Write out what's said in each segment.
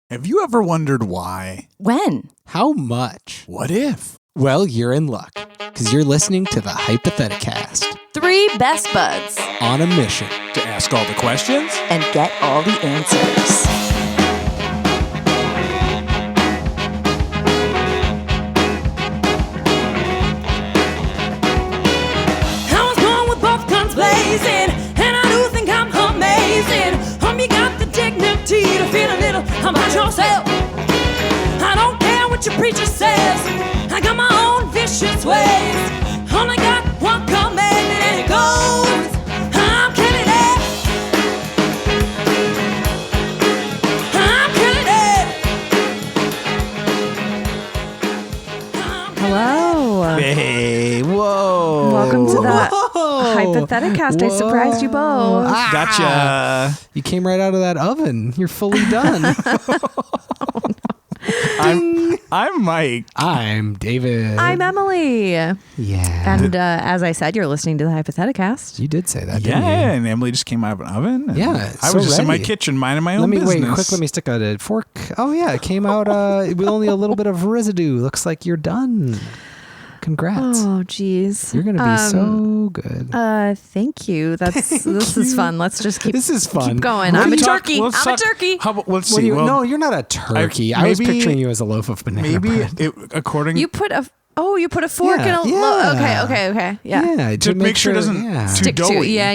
Have you ever wondered why? When? How much? What if? Well, you're in luck, because you're listening to the Hypotheticast. 3 best buds. On a mission. To ask all the questions? And get all the answers. I was born with both guns blazing, and I do think I'm amazing. You got the dignity to feel a little about yourself. I don't care what your preacher says. I got my own vicious ways. Only got one commandment and it goes, I'm killing it. I'm killing it. Hello. Hey, whoa. Welcome to the Hypotheticast. I surprised you both. Gotcha. You came right out of that oven. You're fully done. I'm Mike. I'm David. I'm Emily. Yeah. And as I said, you're listening to the Hypotheticast. You did say that, Yeah, didn't you? and Emily just came out of an oven. And Yeah, I so was just in my ready. kitchen minding my own business. Wait, quick, let me stick out a fork. Oh, yeah, it came out with only a little bit of residue. Looks like you're done. Congrats. Oh, geez. You're going to be so good. Thank you. This is fun. Let's just keep This is fun. Keep going. What I'm do a you talk- turkey. let's I'm a talk- turkey. How about, let's What do see. you, Well, no, you're not a turkey. I was maybe- picturing you as a loaf of banana bread. According You put a fork in a okay. Yeah. to make sure it doesn't too Stick to doughy. yeah.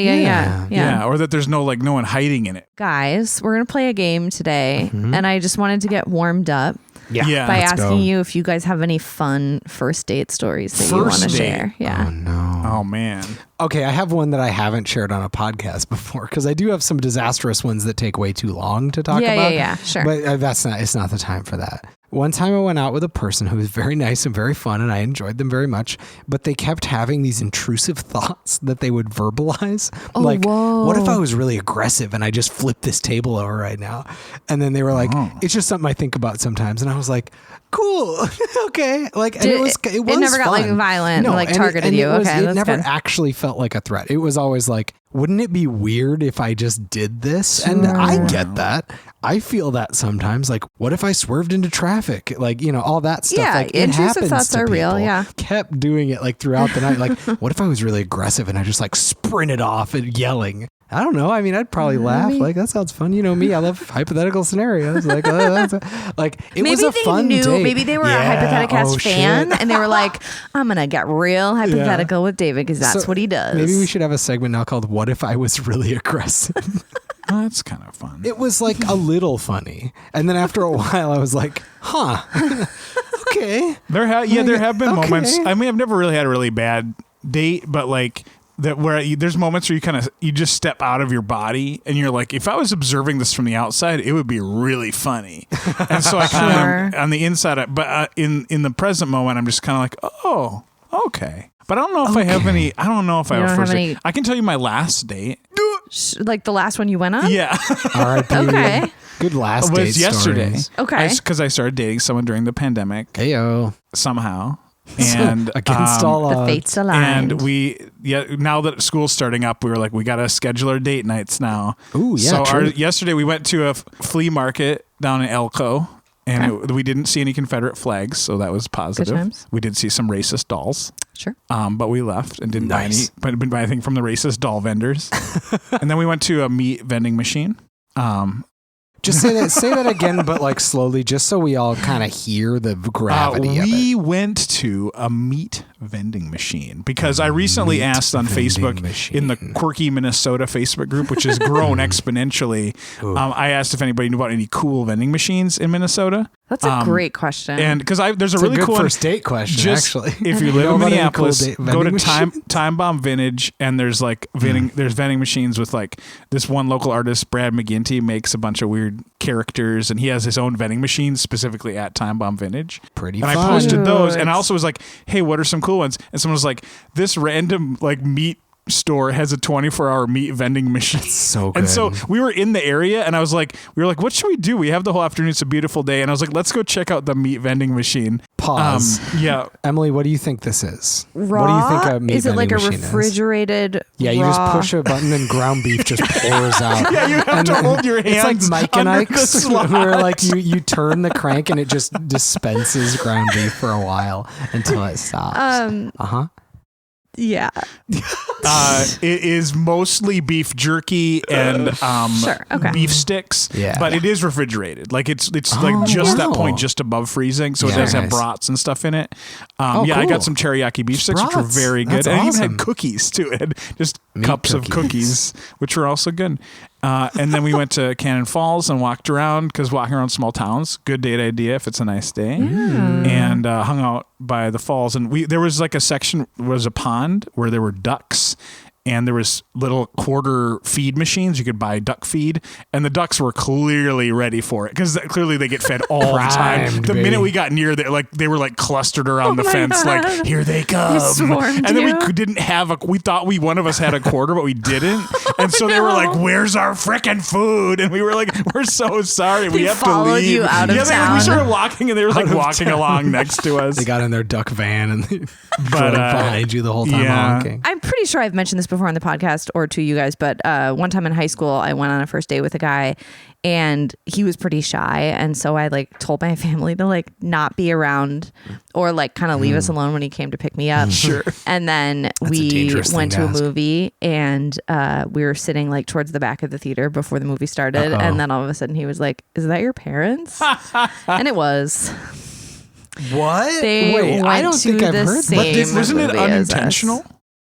Yeah, or that there's no one hiding in it. Guys, we're going to play a game today, and I just wanted to get warmed up Yeah. by let's asking go. you if you guys have any fun first date stories that you want First to date? share. Yeah. Oh, no. Oh man. Okay, I have one that I haven't shared on a podcast before because I do have some disastrous ones that take way too long to talk about. Yeah, sure. But it's not the time for that. One time I went out with a person who was very nice and very fun, and I enjoyed them very much, but they kept having these intrusive thoughts that they would verbalize. Whoa. What if I was really aggressive and I just flipped this table over right now? And then they were like, it's just something I think about sometimes. And I was like, cool. Okay. Like, and it was it never got fun. like violent, No, like and targeted you. Okay, It that's never good. actually felt like a threat. It was always like, wouldn't it be weird if I just did this? And I get that. I feel that sometimes. Like, what if I swerved into traffic? Like, all that stuff. Yeah, like, it intrusive happens thoughts to are real, people. yeah. Kept doing it like throughout the night. Like, what if I was really aggressive and I just like sprinted off and yelling? I don't know. I mean, I'd probably laugh. Like, that sounds fun. You know me. I love hypothetical scenarios. Like, it was a fun date. Maybe they were a Hypotheticast fan, and they were like, I'm going to get real hypothetical with David because that's what he does. Maybe we should have a segment now called "What If I Was Really Aggressive." Well, that's kind of fun. It was like a little funny, and then after a while, I was like, "Huh, okay." There have been Okay. moments. I mean, I've never really had a really bad date, but like that where there's moments where you just step out of your body and you're like, if I was observing this from the outside, it would be really funny. And so I kind of on the inside, but in the present moment, I'm just kind of like, oh, okay. But I don't know if I have any. I don't know if I have a first date. I can tell you my last date. Like the last one you went on? Yeah. All right. Okay. Good last It date was yesterday. stories. Okay. Because I started dating someone during the pandemic Heyo. somehow. And Against all The odds. fates aligned. And now that school's starting up, we were like, we got to schedule our date nights now. Ooh, yeah, So true. yesterday we went to a flea market down in Elko, and we didn't see any Confederate flags, so that was positive. Good times. We did see some racist dolls. Sure. But we left and didn't Nice. buy anything from the racist doll vendors. And then we went to a meat vending machine. Just say that again, but like slowly, just so we all kind of hear the gravity of it. We went to a meat vending machine because I recently asked on Facebook in the Quirky Minnesota Facebook group, which has grown exponentially. I asked if anybody knew about any cool vending machines in Minnesota. That's a great question. And because there's a It's really a good cool first date question, actually. If you You live know in about any Minneapolis, cool go to vending Time Bomb Vintage, and there's like there's vending machines with like this one local artist, Brad McGinty, makes a bunch of weird characters, and he has his own vending machines specifically at Time Bomb Vintage. Pretty And fun. I posted those, and I also was like, "Hey, what are some cool ones?" And someone was like, "This random like meat store has a 24-hour meat vending machine." So good. And so we were in the area, and we were like, what should we do? We have the whole afternoon. It's a beautiful day. And I was like, let's go check out the meat vending machine. Pause. Yeah. Emily, what do you think this is? Raw? What do you think a meat Is it like a vending machine refrigerated Yeah, you raw? just push a button and ground beef just pours out. Yeah, you have to hold your hands It's like Mike and under the Ike's, slide. where like you turn the crank and it just dispenses ground beef for a while until it stops. Yeah. It is mostly beef jerky and Sure, okay. beef sticks. Yeah. But it is refrigerated. Like it's like just that point just above freezing. So it does have nice. brats and stuff in it. I cool. got some teriyaki beef sticks, which were Brats. very good. That's And it even awesome. had cookies too. It had just Meat cups of cookies, which were also good. And then we went to Cannon Falls and walked around because walking around small towns, good date idea if it's a nice day. And hung out by the falls. And there was like a section, was a pond where there were ducks. And there was little quarter feed machines. You could buy duck feed. And the ducks were clearly ready for it. Because clearly they get fed all the time. Primed, The baby. minute we got near, they were like clustered around the fence. God. Like, here they come. swarmed And then you? we didn't have we thought one of us had a quarter, but we didn't. And so they were like, where's our frickin' food? And we were like, we're so sorry. We They have to followed leave. you out of we town. started walking and they were like walking along next to us. They got in their duck van and they But, drove behind you the whole time yeah. honking. I'm pretty sure I've mentioned this before on the podcast or to you guys, but one time in high school, I went on a first date with a guy and he was pretty shy. And so I like told my family to like not be around or like kind of leave us alone when he came to pick me up. Sure. And then we dangerous went thing to to a ask. movie and we were sitting like towards the back of the theater before the movie started. And then all of a sudden he was like, "Is that your parents?" And it was. What? They Wait, went I don't to think I've the heard same that. Wasn't it movie as us. unintentional?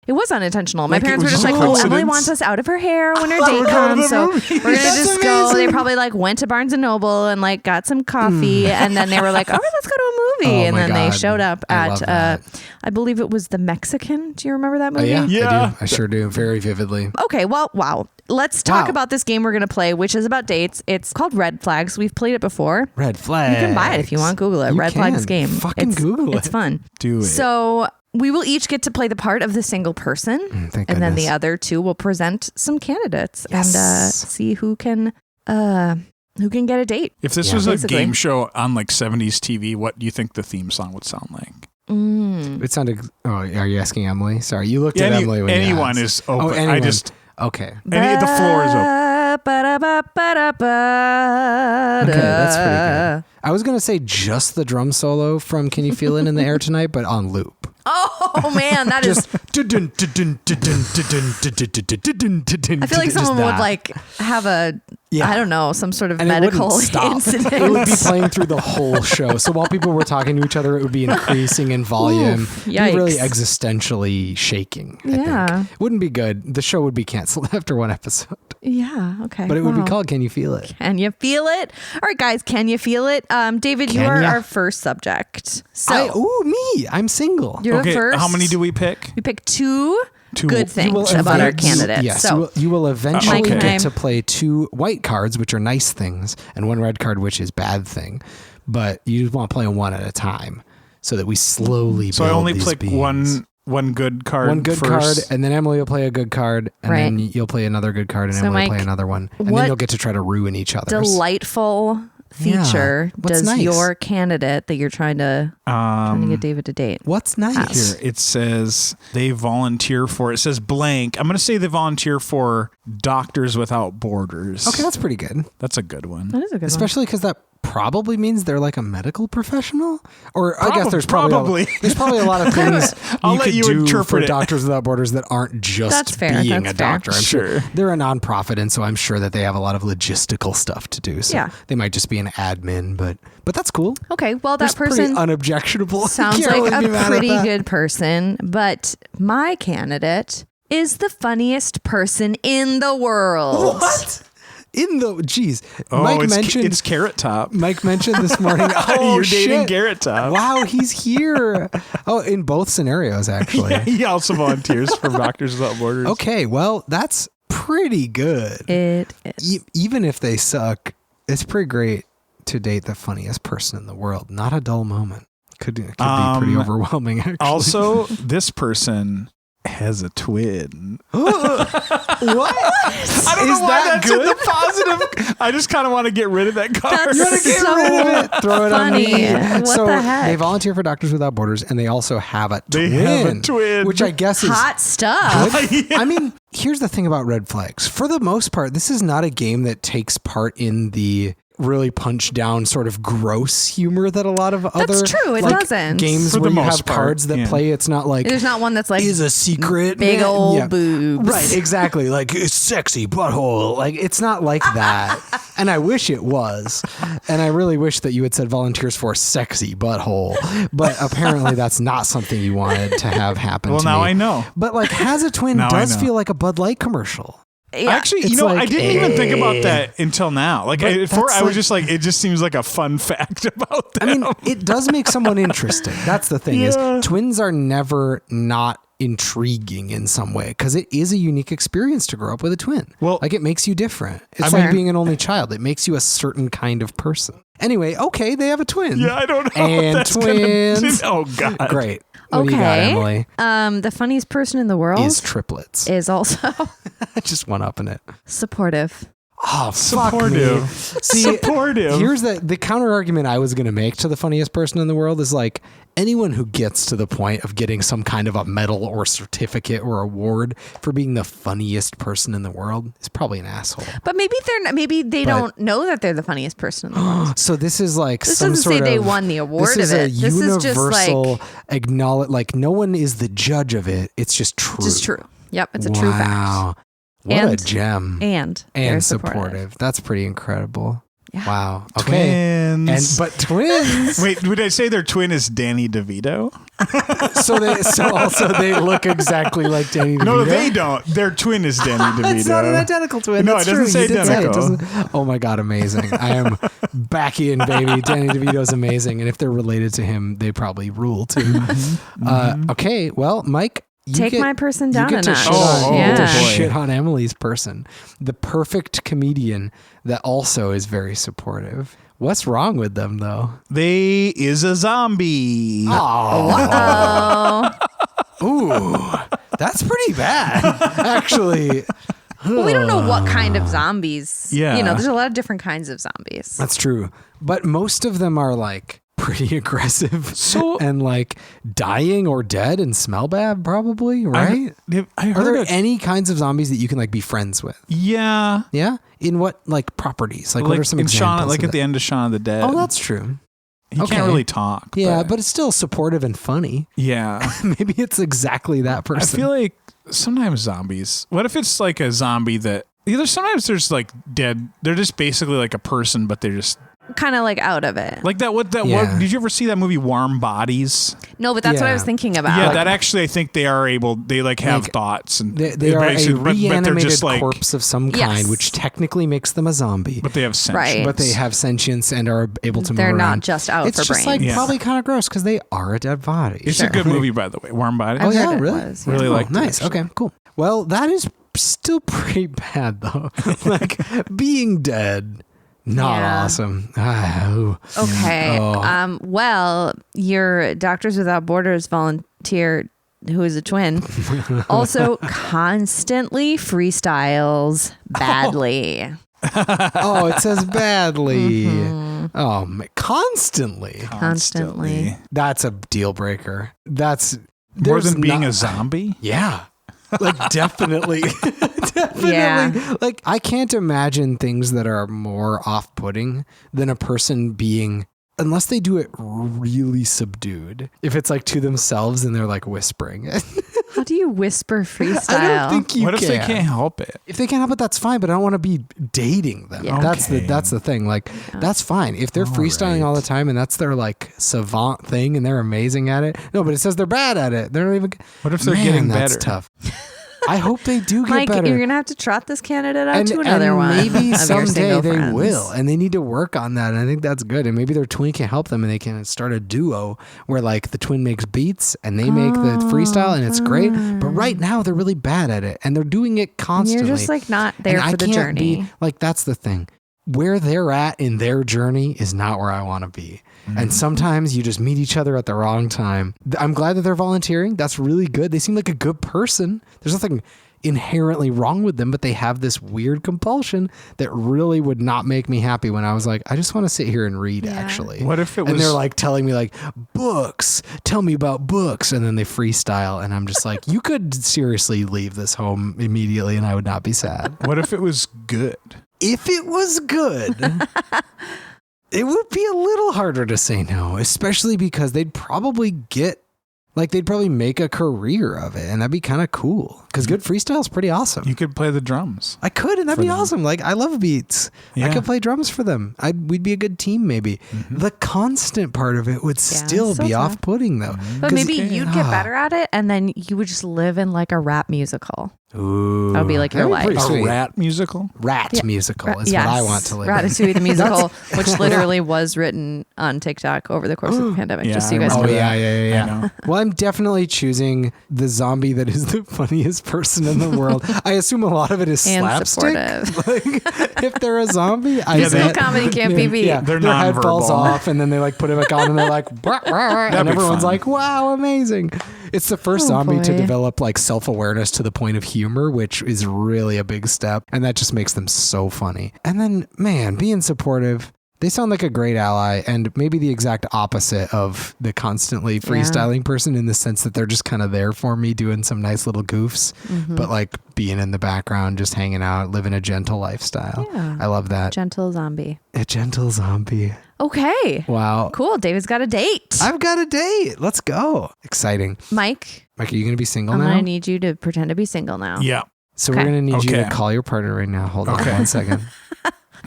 It was unintentional. My Like, it parents were was just just like, a "Oh, Emily coincidence? wants us out of her hair when her date go to comes, the so movie." we're gonna That's just go." amazing. They probably like went to Barnes and Noble and like got some coffee, and then they were like, "All right, let's go to a movie." Oh and my then they God. showed up I love at, that. I believe it was the Mexican. Do you remember that movie? Yeah, Yeah. I do. I sure do. Very vividly. Okay, well, wow. Let's talk Wow. about this game we're gonna play, which is about dates. It's called Red Flags. We've played it before. Red flag. You can buy it if you want. Google it. You Red can. Flags game. Fucking Google it. It's fun. Do it. So we will each get to play the part of the single person, thank and then the goodness. other two will present some candidates and Yes. see who can get a date. If this Yeah. was a Basically. game show on like 70s TV, what do you think the theme song would sound like? It sounded. Oh, are you asking Emily? Sorry, you looked at Emily. When you anyone asked. is open. Oh, anyone. The Okay. floor is open. Okay, that's pretty good. I was gonna say just the drum solo from "Can You Feel It in the Air Tonight," but on loop. Oh man, that is. I feel like someone would like have a. Yeah. I don't know, some sort of And it medical wouldn't stop. incident. It would be playing through the whole show. So while people were talking to each other, it would be increasing in volume. Oof, It'd be really yikes. existentially shaking. I Yeah. think. Wouldn't be good. The show would be canceled after one episode. Yeah. Okay. But it would be wow. called "Can You Feel It?" Can you feel it? All right, guys. Can you feel it? David, you Can are ya? our first subject. So Me. I'm single. you're Okay, the first. how many do we pick? We pick two good You will things about our event- candidates. Yes, so you will eventually Okay. get to play two white cards, which are nice things, and one red card, which is bad thing. But you want to play one at a time so that we slowly. So I build only these pick beings. one good card. One good first. card, and then Emily will play a good card, and Right. then you'll play another good card, and So, Emily will Mike, play another one, and what then you'll get to try to ruin each other's. delightful feature Yeah. What's does nice? your candidate that you're trying to get David to date? What's nice? Here it says they volunteer for. It says blank. I'm going to say they volunteer for Doctors Without Borders. Okay, that's pretty good, That's a good one. That is a good especially because that probably means they're like a medical professional, or I guess there's Probably. there's probably a lot of things I'll you let could you do interpret for it. Doctors Without Borders that aren't just That's fair, being that's a fair. doctor. I'm sure Sure. they're a nonprofit, and so I'm sure that they have a lot of logistical stuff to do. So Yeah. they might just be an admin, but that's cool. Okay, well, That's that person pretty unobjectionable. sounds Can't like really be mad a at pretty that. good person, but my candidate is the funniest person in the world. What? In the geez, Oh, Mike it's mentioned it's Carrot Top. Mike mentioned this morning. Oh, You're dating shit. Carrot Top. Wow, he's here. Oh, in both scenarios, actually. He also volunteers for Doctors Without Borders. Okay, well, that's pretty good. It is. Even if they suck, it's pretty great to date the funniest person in the world. Not a dull moment. Could be pretty overwhelming, actually. Also, this person has a twin. What? I don't know why that's in the positive. I just kind of want to get rid of that card. That's so Throw it funny. on me. What So the heck? they volunteer for Doctors Without Borders, and they also have a twin. They have a twin. Which I guess is Hot stuff. I mean, here's the thing about red flags. For the most part, this is not a game that takes part in the really punch down sort of gross humor that a lot of other true. It like, doesn't. games For where the you most have part, cards that yeah. play. It's not like There's not one that's like is a secret big man. old Yeah. boobs. Right, exactly. Like it's sexy butthole. Like it's not like that. And I wish it was. And I really wish that you had said volunteers for sexy butthole. But apparently that's not something you wanted to have happen. Well, to now me. I know. But like has a twin Now I does know. feel like a Bud Light commercial. Yeah. Actually, It's I like, didn't even think about that until now. Like, But before, that's I was like- just like, it just seems like a fun fact about them. I mean, it does make someone interesting. That's the thing Yeah. is twins are never not intriguing in some way because it is a unique experience to grow up with a twin. Well, like it makes you different. It's mean- like being an only child. It makes you a certain kind of person. Anyway, okay, they have a twin. yeah, I don't know. if And that's twins. Oh God, Great. What do you got, Emily? The funniest person in the world Is triplets. is also Just one up in it. supportive. Oh, fuck me. Supportive. See, Supportive. here's the counter argument I was going to make to the funniest person in the world is like anyone who gets to the point of getting some kind of a medal or certificate or award for being the funniest person in the world is probably an asshole. But maybe they But- don't know that they're the funniest person in the world. So this is like This some doesn't sort say they of- won the award This is of a it. This is just universal like acknowledge. Like no one is the judge of it. It's just true. just true. Yep, it's a true fact. Wow. What a gem. And they're And supportive. supportive. That's pretty incredible. Yeah. Wow. Okay. Twins. But twins. Wait, would I say their twin is Danny DeVito? So they look exactly like Danny DeVito. No, they don't. Their twin is Danny DeVito. It's not an identical twin. No, That's it doesn't true. say You did identical. it doesn't- oh my God, amazing. I am back in, baby. Danny DeVito's amazing. And if they're related to him, they probably rule too. Okay, well, Mike, Take my person down you get a to notch. shit on, you get to Yeah. shit on Emily's person. The perfect comedian that also is very supportive. What's wrong with them though? They is a zombie. Oh. Ooh, that's pretty bad, actually. Well, we don't know what kind of zombies. Yeah. You know, there's a lot of different kinds of zombies. That's true. But most of them are like pretty aggressive. So- and like dying or dead and smell bad, probably, right? I Are heard there it. any kinds of zombies that you can like be friends with? Yeah. Yeah? In what like properties? Like what are some in examples? Shaun, like of at the that? end of Shaun of the Dead. Oh, that's true. he okay. can't really talk. Yeah, but it's still supportive and funny. yeah. Maybe it's exactly that I person. feel like sometimes zombies. What if it's like a zombie that either sometimes there's like dead. They're just basically like a person, but they're just Kind of like out of it. like that. What Yeah. did you ever see that movie Warm Bodies? No, but that's what I Yeah. was thinking about. Yeah, Like, that actually I think they are able. They like have Like, thoughts and they are a basically- but they're reanimated just like corpse of some Yes. kind, which technically makes them a zombie. but they have sense. Right. But they have sentience and are able to They're move not around. just out It's for just brains. like Yeah. probably kind of gross because they are a dead body. It's a good movie, by the way. Warm Bodies. Oh I've yeah, heard it really? was, yeah. Really liked it, nice. actually. Okay, cool. Well, that is still pretty bad though. Like being dead, not Yeah. awesome. Ah, ooh. Okay. Oh. Well, your Doctors Without Borders volunteer, who is a twin, also constantly freestyles badly. Oh, it says badly. Mm-hmm. Oh, constantly. Constantly. That's a deal breaker. That's More there's than being not- a zombie. Yeah. Like definitely. Definitely. Yeah. Like I can't imagine things that are more off-putting than a person being, unless they do it really subdued. If it's like to themselves and they're like whispering. How do you whisper freestyle? I don't think you What if can. they can't help it? If they can't help it, that's fine. But I don't want to be dating them. Yeah. That's Okay. the thing. Like that's fine if they're freestyling all the time and that's their like savant thing and they're amazing at it. No, but it says they're bad at it. They're not even. What if they're Man, getting that's better? tough. I hope they do get Mike, better. you're gonna have to trot this candidate out to another one. Maybe of your someday single they friends. will, and they need to work on that. And I think that's good. And maybe their twin can help them, and they can start a duo where like the twin makes beats and they make the freestyle, and it's great. But right now they're really bad at it, and they're doing it constantly. You're just like not there And for the can't journey. Like that's the thing. where they're at in their journey is not where I want to be. And sometimes you just meet each other at the wrong time. I'm glad that they're volunteering. That's really good. They seem like a good person. There's nothing inherently wrong with them, but they have this weird compulsion that really would not make me happy when I was like, I just want to sit here and read, actually. What if it was... And they're like telling me like, books, tell me about books. And then they freestyle. And I'm just like, you could seriously leave this home immediately and I would not be sad. What if it was good? If it was good... It would be a little harder to say no, especially because they'd probably make a career of it, and that'd be kind of cool. Because good freestyle is pretty awesome. You could play the drums. I could, and that'd be awesome. Like, I love beats. Yeah. I could play drums for them. We'd be a good team, maybe. The constant part of it would still be off-putting, though. But maybe you'd get better at it, and then you would just live in like a rap musical. Ooh, that would be like your life. A rat musical? Rat musical is what I want to live in. Ratatouille the musical, which literally was written on TikTok over the course of the pandemic. Just so you guys know. Yeah. Well, I'm definitely choosing the zombie that is the funniest person in the world. I assume a lot of it is slapstick. Like, if they're a zombie, still comedy can't be beat. Yeah, they're their head falls nonverbal. off, and then they like put it back on, and they're like, and everyone's like, "Wow, amazing!" It's the first zombie to develop like self-awareness to the point of humor, which is really a big step, and that just makes them so funny. And then, man, being supportive. They sound like a great ally, and maybe the exact opposite of the constantly freestyling person, in the sense that they're just kind of there for me doing some nice little goofs, but like being in the background, just hanging out, living a gentle lifestyle. Yeah. I love that. Gentle zombie. A gentle zombie. Okay. Wow. Cool. David's got a date. I've got a date. Let's go. Exciting. Mike, are you going to be single now? I'm going to need you to pretend to be single now. Yeah. So we're going to need you to call your partner right now. Hold on 1 second.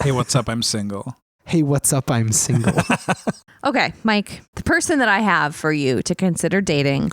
Hey, what's up? I'm single. Hey, what's up? I'm single. Okay, Mike, the person that I have for you to consider dating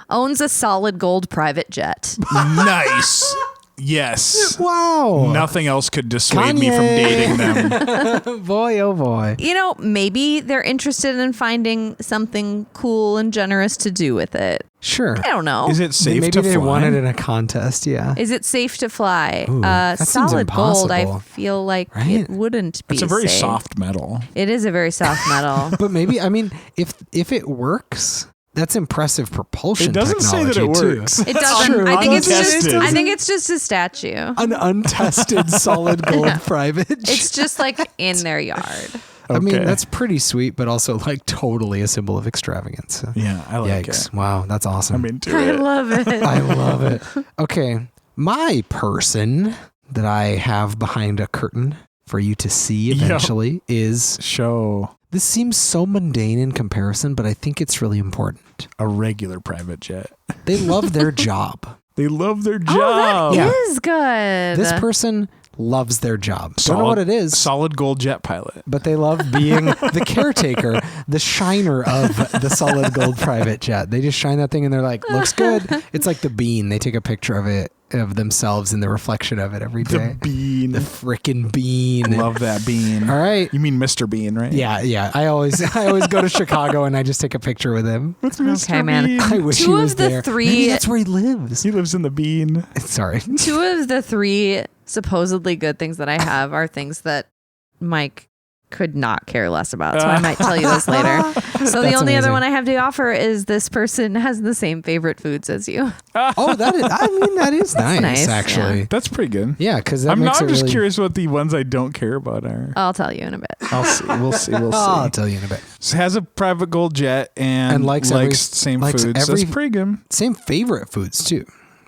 owns a solid gold private jet. Nice. Yes. Wow. Nothing else could dissuade me from dating them. Boy, oh boy. You know, maybe they're interested in finding something cool and generous to do with it. Sure. I don't know. Is it safe maybe to fly? Maybe they won it in a contest, yeah. Is it safe to fly? Ooh, that seems solid gold, I impossible. feel like it wouldn't be It's a very safe. soft metal. It is a very soft metal. But maybe, I mean, if it works... That's impressive propulsion. It doesn't say that it works. It doesn't. True. I think Untested. it's just a statue. An untested solid gold private jet. It's just like in their yard. I mean, that's pretty sweet, but also like totally a symbol of extravagance. So. Yeah, I like it. Wow, that's awesome. I'm into I it. love it. I love it. Okay, my person that I have behind a curtain for you to see eventually is... This seems so mundane in comparison, but I think it's really important. A regular private jet. They love their job. They love their job. Oh, that is good. This person loves their job. Don't know what it is. Solid gold jet pilot. But they love being the caretaker, the shiner of the solid gold private jet. They just shine that thing and they're like, looks good. It's like the bean. They take a picture of it, of themselves in the reflection of it every day. The bean. The frickin' bean. Love that bean. All right. You mean Mr. Bean, right? Yeah. I always go to Chicago and I just take a picture with him. With Mr. Okay, man. Bean. I wish he was there. Maybe that's where he lives. He lives in the bean. Sorry. 2 of the 3 supposedly good things that I have are things that Mike could not care less about. So I might tell you this later. So the only other one I have to offer is this person has the same favorite foods as you. Oh, that is nice, actually. Yeah. That's pretty good. Yeah, because I'm just curious what the ones I don't care about are. I'll tell you in a bit. I'll see. We'll see. I'll tell you in a bit. So has a private gold jet and likes same foods. That's pretty good. Same favorite foods too.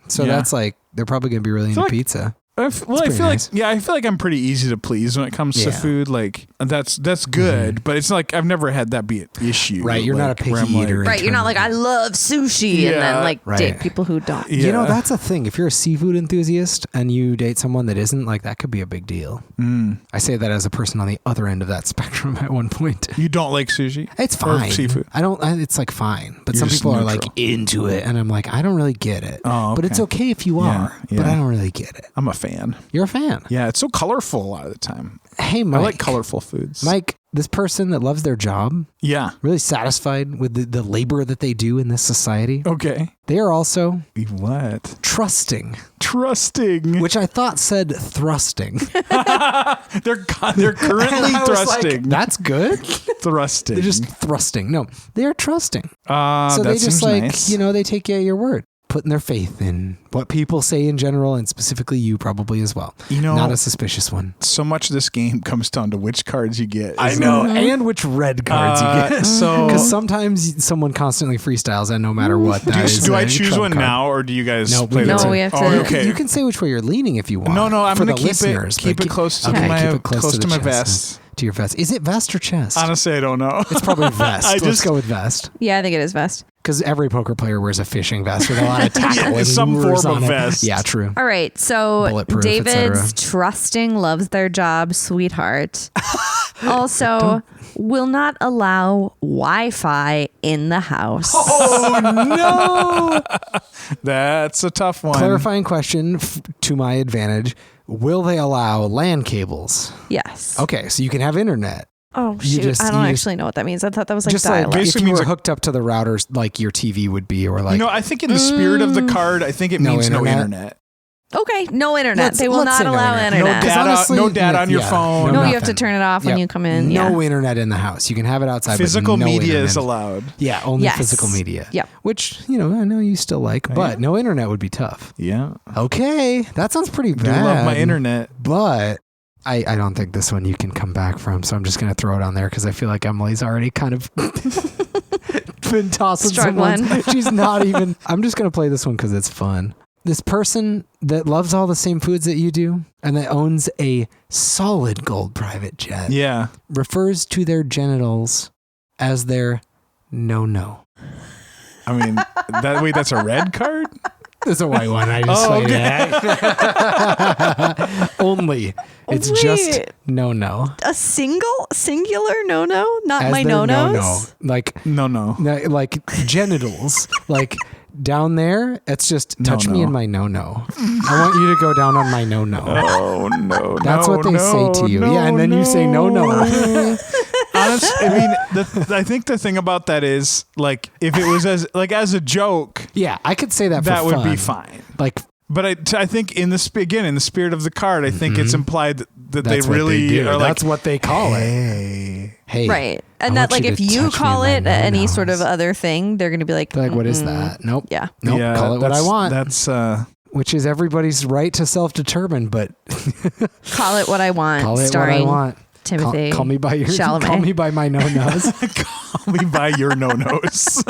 So that's like they're probably gonna be really into pizza. I feel like I'm pretty easy to please when it comes to food. Like that's good, but it's like I've never had that be an issue. Right, you're not a picky eater. Right, you're not like I love sushi and then like date people who don't. Yeah. You know, that's a thing. If you're a seafood enthusiast and you date someone that isn't, like that could be a big deal. I say that as a person on the other end of that spectrum at one point. You don't like sushi? It's fine. Or seafood? I don't. It's like fine, but some people are like into it, and I'm like, I don't really get it. Oh, okay. But it's okay if you are. Yeah. But I don't really get it. I'm a fan. You're a fan. Yeah, it's so colorful a lot of the time. Hey, Mike. I like colorful foods. Mike, this person that loves their job, Yeah. really satisfied with the labor that they do in this society, Okay. they are also What? trusting, Trusting. which I thought said thrusting. They're currently I was thrusting. like, that's good. Thrusting. They're just thrusting. No, they are trusting. So that they just seems nice. they take you at your word, putting their faith in what people say in general, and specifically you probably as well. Not a suspicious one. So much of this game comes down to which cards you get. I know, and which red cards you get. So, Because sometimes someone constantly freestyles, and no matter what, do I choose one now, or do you guys play we that? No, we have to- Okay. You can say which way you're leaning if you want. No, I'm for going the to listeners, keep but it close to okay, my keep it close to the my chest. vest. To your vest. Is it vest or chest? Honestly, I don't know. It's probably vest. Let's just go with vest. Yeah, I think it is vest. Because every poker player wears a fishing vest with a lot of tackle and some lures form on of it. vest. Yeah, true. All right, so Bulletproof, David's etc. trusting, loves their job, sweetheart. Also, will not allow Wi-Fi in the house. Oh, no! That's a tough one. Clarifying question to my advantage. Will they allow LAN cables? Yes. Okay, so you can have internet. Oh, shoot. I don't actually know what that means. I thought that was like Just dial-up. like if Basically you means were hooked up to the routers like your TV would be, or like I think in the spirit of the card, I think it No means no internet? internet. Okay, no internet. Let's- They will let's not say no allow internet. internet. No Data, honestly, no data on your yeah, phone. No, you nothing. have to turn it off when Yep. you come in. No Yeah. internet in the house. You can have it outside. Physical but no media internet. is allowed. Yeah, only Yes. physical media. Yep. Which I know you still like, but no internet would be tough. Yeah. Okay, that sounds pretty I do bad. love my internet. But I don't think this one you can come back from, so I'm just going to throw it on there because I feel like Emily's already kind of been tossing Struggling. someone. She's not even. I'm just going to play this one because it's fun. This person that loves all the same foods that you do and that owns a solid gold private jet Yeah. refers to their genitals as their no-no. I mean, that's a red card? It's a white one. I just played it. Only. It's just Wait. no-no. A singular no-no? Not As my their no-nos? no-no. Like, No. like genitals. Like down there, it's just touch me No-no. in my no-no. I want you to go down on my no-no. Oh, no. That's what they say to you. Yeah, and then you say no-no. Honestly, I mean, I think the thing about that is, like, if it was as a joke, Yeah, I could say that for that would be fun. fine. Like, But I think in the spirit of the card, I think it's implied that they that's what really they do. are That's like, what they call it. Hey. Right. I And that, want like, if to you touch me call in it my any no-nos. sort of other thing, they're going to be like, Like, what is that? Nope. Yeah. Nope. yeah, Call it what I want. That's Which is everybody's right to self-determine, but Call it what I want. call it starring what I want. Timothy. Call me by your. Chalamet. Call me by my no-nos. call me by your no-nos.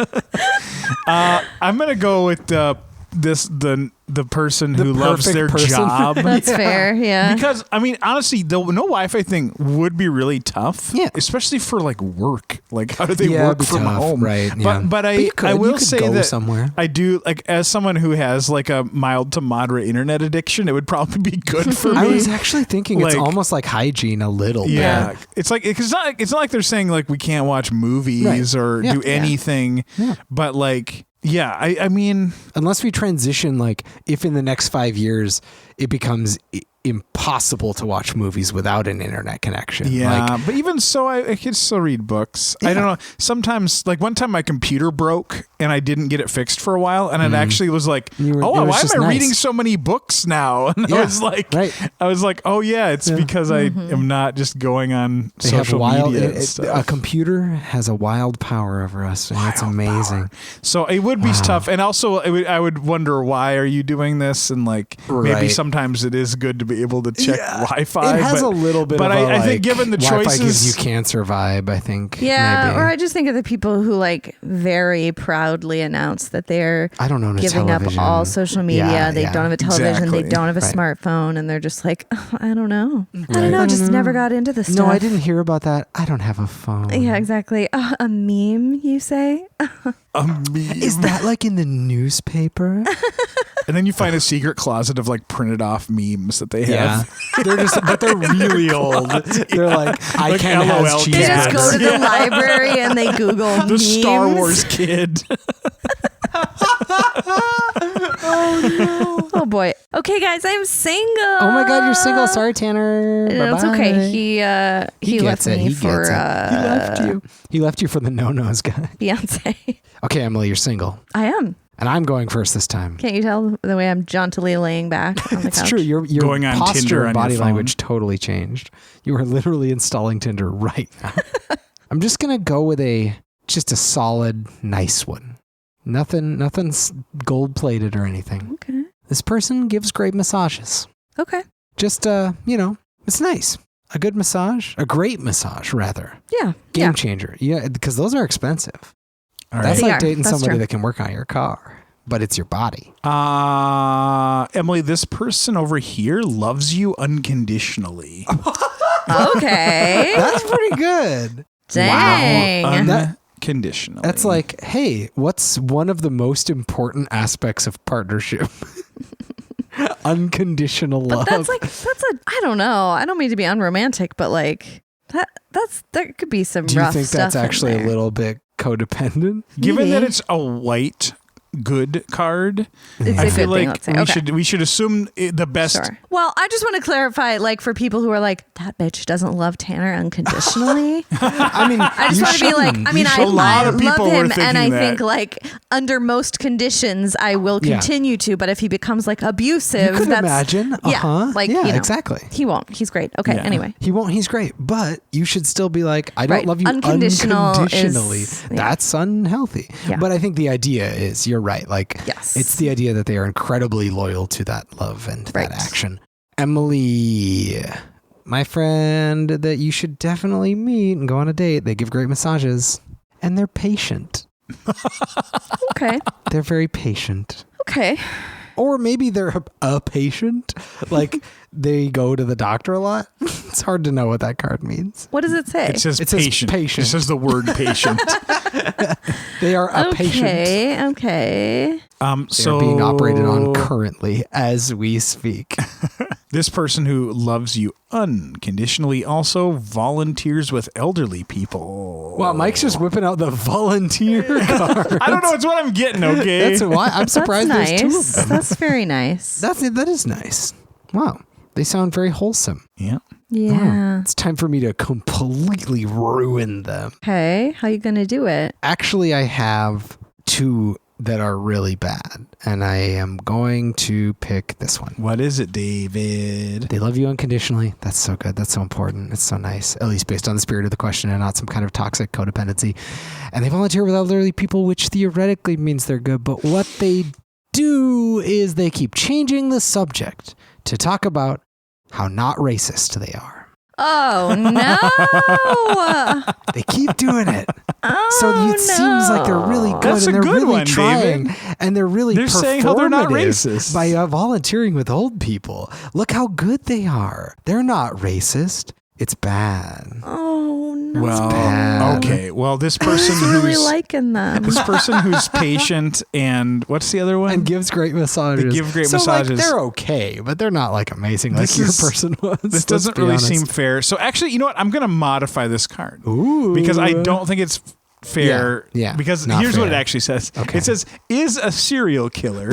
I'm gonna go with the person who loves perfect their person. job. That's fair. Yeah. Because I mean, honestly, the no Wi-Fi thing would be really tough. Yeah. especially for like work. Like, how do they Yeah, work it'd be from tough, home? right, yeah. But But you could- I you will could say go that somewhere. I do, like, as someone who has like a mild to moderate internet addiction, it would probably be good for me. I was actually thinking it's Like- almost like hygiene a little Yeah, bit. it's like it's not like they're saying like we can't watch movies Right. or Yeah. do Yeah. anything. Yeah. But like, yeah, I mean, Unless we transition, like if in the next 5 years it becomes impossible to watch movies without an internet connection. yeah. Like, But even so, I could still read books. I don't know. Sometimes, like one time, my computer broke and I didn't get it fixed for a while, and it actually was like, it was why am just I nice. reading so many books now? And Yeah, I was like, right. oh yeah, it's because I am not just going on they have social wild. media. and A stuff. computer has a wild power over us, and it's amazing. So it would be tough, and also I would wonder, why are you doing this? And like maybe Right. sometimes it is good to be able to check Wi-Fi. It has but, a little bit but of I a, think given the Wi-Fi choices, gives you cancer vibe, I think. Yeah, maybe. or I just think of the people who like very proudly announce that they're I don't own a giving television. up all social media. Yeah, They yeah. don't have a television. Exactly. They don't have a Right. smartphone, and they're just like, oh, I don't know. I Right. don't know. I Just don't never know. got into this stuff. No, I didn't hear about that. I don't have a phone. Yeah, exactly. A meme, you say? a meme. Is that like in the newspaper? And then you find a secret closet of like printed off memes that they have. They're just, but they're really old. They're like, I Like can't LOL have They just go to cheeseburgers. the library and they Google The memes. Star Wars kid. Oh Oh boy. Okay, guys, I'm single. Oh my God, you're single. Sorry, Tanner. It's Bye-bye. okay. He gets left it. me He for gets it. He left you. He left you for the No-Nos guy. Beyonce. Okay, Emily, you're single. I am. And I'm going first this time. Can't you tell the way I'm jauntily laying back on the It's couch? true. Your Going on posture Tinder and on your body phone. language totally changed. You are literally installing Tinder right now. I'm just going to go with just a solid, nice one. Nothing's gold-plated or anything. Okay. This person gives great massages. Okay. Just, it's nice. A good massage. A great massage, rather. Yeah. Game changer. Yeah, because those are expensive. All That's right. like dating That's somebody true. that can work on your car, but it's your body. Emily, this person over here loves you unconditionally. Okay. That's pretty good. Dang. Unconditionally. That's like, hey, what's one of the most important aspects of partnership? Unconditional love. But I don't know. I don't mean to be unromantic, but like that could be some Do you rough think stuff that's in actually a there. little bit codependent? Given that Maybe. it's a white good card, It's I a feel good thing, like let's say. Okay. we should assume the best. Sure. Well, I just want to clarify, like for people who are like, that bitch doesn't love Tanner unconditionally. I mean, I just want to be like, I mean, A lot I of people love were him, and I thinking that. think like under most conditions, I will Yeah. continue to. But if he becomes like abusive, you could that's imagine. yeah, Uh-huh. like yeah, you know, exactly. He won't. He's great. Okay. Yeah. Anyway. He won't. He's great, but you should still be like, I don't Right. love you Unconditional unconditionally. is- yeah. That's unhealthy. Yeah. But I think the idea is, you're right. Like, Yes. it's the idea that they are incredibly loyal to that love and Right. that action. Emily, my friend that you should definitely meet and go on a date. They give great massages, and they're patient. Okay. They're very patient. Okay. Or maybe they're a patient. Like, they go to the doctor a lot. It's hard to know what that card means. What does it say? It says It says patient. patient. It says the word patient. They are a patient. Okay. They're So being operated on currently as we speak. This person who loves you unconditionally also volunteers with elderly people. Wow, Mike's just whipping out the volunteer card. I don't know. It's what I'm getting. Okay. That's why I'm surprised That's there's two of nice. them. That's very nice. That is nice. Wow, they sound very wholesome. yeah. Yeah. It's time for me to completely ruin them. Okay. How you gonna do it? Actually, I have two that are really bad, and I am going to pick this one. What is it, David? They love you unconditionally. That's so good. That's so important. It's so nice, at least based on the spirit of the question and not some kind of toxic codependency. And they volunteer with elderly people, which theoretically means they're good. But what they do is they keep changing the subject to talk about how not racist they are. Oh no! They keep doing it. Oh, So it seems like they're really good, That's and a they're good really one, trying, David. and they're really They're saying how they're not performative racist. by volunteering with old people. Look how good they are. They're not racist. It's bad. Oh no! Well, bad. okay. Well, this person I was really who's liking them. this person who's patient and what's the other one? And gives great massages. They give great so, massages. Like, they're okay, but they're not like amazing like This your is- person was. This Let's doesn't be really honest. seem fair. So actually, you know what? I'm going to modify this card. Ooh. Because I don't think it's fair. Yeah, Because not here's what it fair. actually says. Okay. It says, is a serial killer.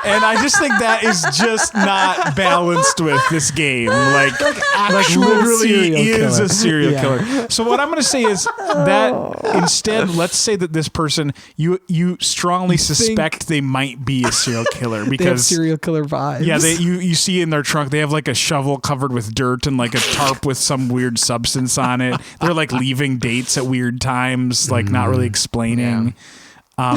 And I just think that is just not balanced with this game. Like actual literally serial is killer. a serial Yeah. killer. So what I'm going to say is that instead, let's say that this person, you strongly suspect they might be a serial killer They have because serial killer vibes. yeah, you see in their trunk they have like a shovel covered with dirt and like a tarp with some weird substance on it. They're like leaving dates at weird times, like not really explaining.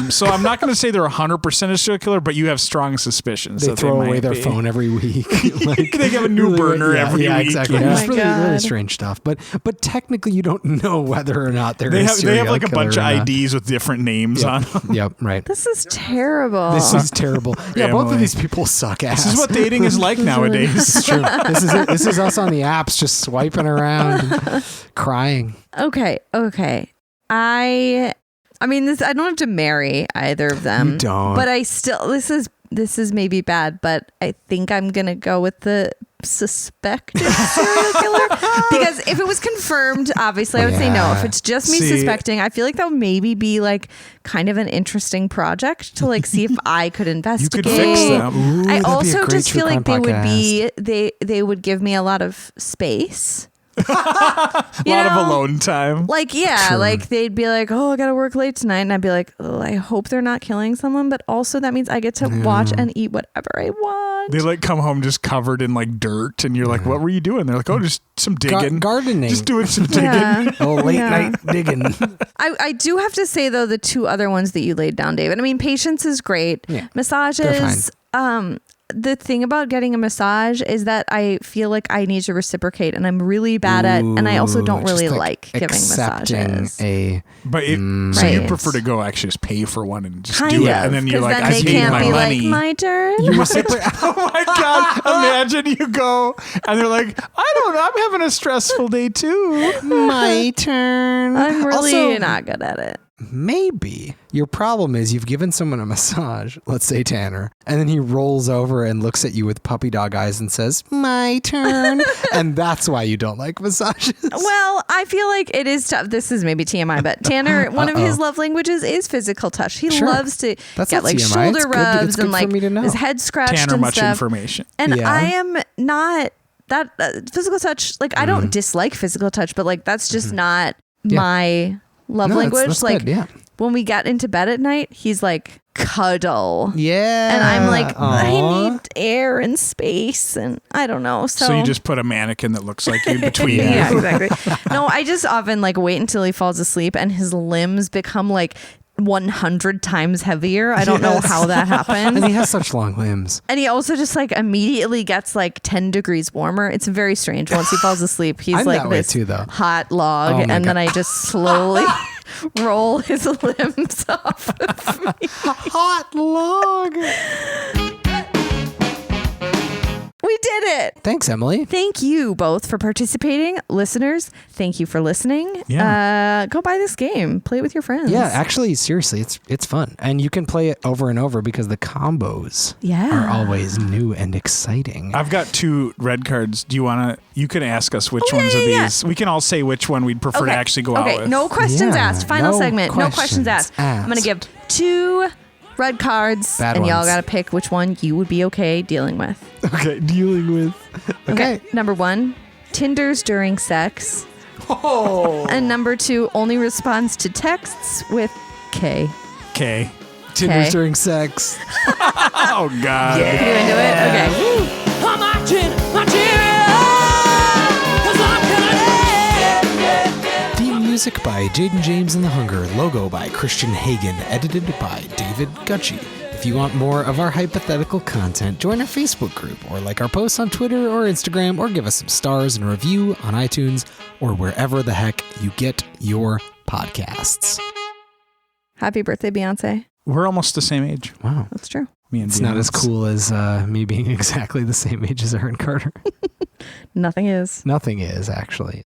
So I'm not going to say they're 100% a serial killer, but you have strong suspicions. They that throw might away their be. phone every week. Like, They have a new burner every yeah, week. Exactly. Yeah. It's Oh my really, really God. strange stuff. But technically, you don't know whether or not they're They a have serial like a killer bunch of or not. IDs with different names on them. Yep. Right. This is terrible. This is terrible. Yeah, both of Emily. these people suck ass. This is what dating is like nowadays. It's true. This is it. This is us on the apps just swiping around and crying. Okay. I mean, this. I don't have to marry either of them. You don't. But I still. This is maybe bad, but I think I'm gonna go with the suspected serial killer? Because if it was confirmed, obviously I would say no. If it's just me suspecting, I feel like that would maybe be like kind of an interesting project to like see if I could investigate. You could fix them. Ooh, I that'd be a also great just true feel like crime they would give me a lot of space. A lot of alone time. Like, yeah, True. like they'd be like, oh, I got to work late tonight. And I'd be like, oh, I hope they're not killing someone. But also that means I get to watch and eat whatever I want. They like come home just covered in like dirt, and you're like, "What were you doing?" They're like, "Oh, just some digging, gardening, just doing some digging." Yeah. oh, late night digging. I do have to say, though, the two other ones that you laid down, David. I mean, patience is great. Yeah, massages. The thing about getting a massage is that I feel like I need to reciprocate, and I'm really bad at, and I also don't really like giving massages. So you prefer to go actually just pay for one and just do it, and then you're like, then I they paid can't my be money. like, my turn. Oh my god! Imagine you go and they're like, I don't know, I'm having a stressful day too. My turn. I'm really Also, not good at it. Maybe your problem is you've given someone a massage, let's say Tanner, and then he rolls over and looks at you with puppy dog eyes and says, my turn. And that's why you don't like massages. Well, I feel like it is tough. This is maybe TMI, but Tanner, one of his love languages is physical touch. He loves to get like TMI. shoulder It's good rubs and like for me to know. his head scratched Tanner, and much stuff. information. And Yeah. I am not that physical touch. Like I don't dislike physical touch, but like that's just not my love language. That's like good, yeah. when we get into bed at night, he's like, cuddle. Yeah. And I'm like, Aw. I need air and space, and I don't know. So you just put a mannequin that looks like you between you. Yeah, exactly. No, I just often like wait until he falls asleep and his limbs become like 100 times heavier. I don't know how that happens. And he has such long limbs. And he also just like immediately gets like 10 degrees warmer. It's very strange. Once he falls asleep, he's I'm like that way this too, though. hot log. Oh my and then God. I just slowly roll his limbs off of me. Hot log. We did it. Thanks, Emily. Thank you both for participating. Listeners, thank you for listening. Yeah. Go buy this game. Play it with your friends. Yeah, actually, seriously, it's fun. And you can play it over and over because the combos are always new and exciting. I've got 2 red cards. Do you want to? You can ask us which ones of these. We can all say which one we'd prefer to actually go out with. No questions Yeah, asked. Final no segment. No questions asked. I'm going to give 2 red cards, Bad and y'all ones. got to pick which one you would be okay dealing with. Okay, dealing with. Okay. Number 1, Tinders during sex. Oh. And number 2, only responds to texts with K. Okay. Tinders Okay. during sex. Oh God. You into it? Okay. I'm marching, cause I'm Theme music by Jaden James and the Hunger. Logo by Christian Hagen. Edited by David Gucci. If you want more of our hypothetical content, join our Facebook group or like our posts on Twitter or Instagram or give us some stars and a review on iTunes or wherever the heck you get your podcasts. Happy birthday, Beyonce. We're almost the same age. Wow. That's true. Me and It's not as Beyonce. cool as me being exactly the same age as Aaron Carter. Nothing is. Nothing is, actually.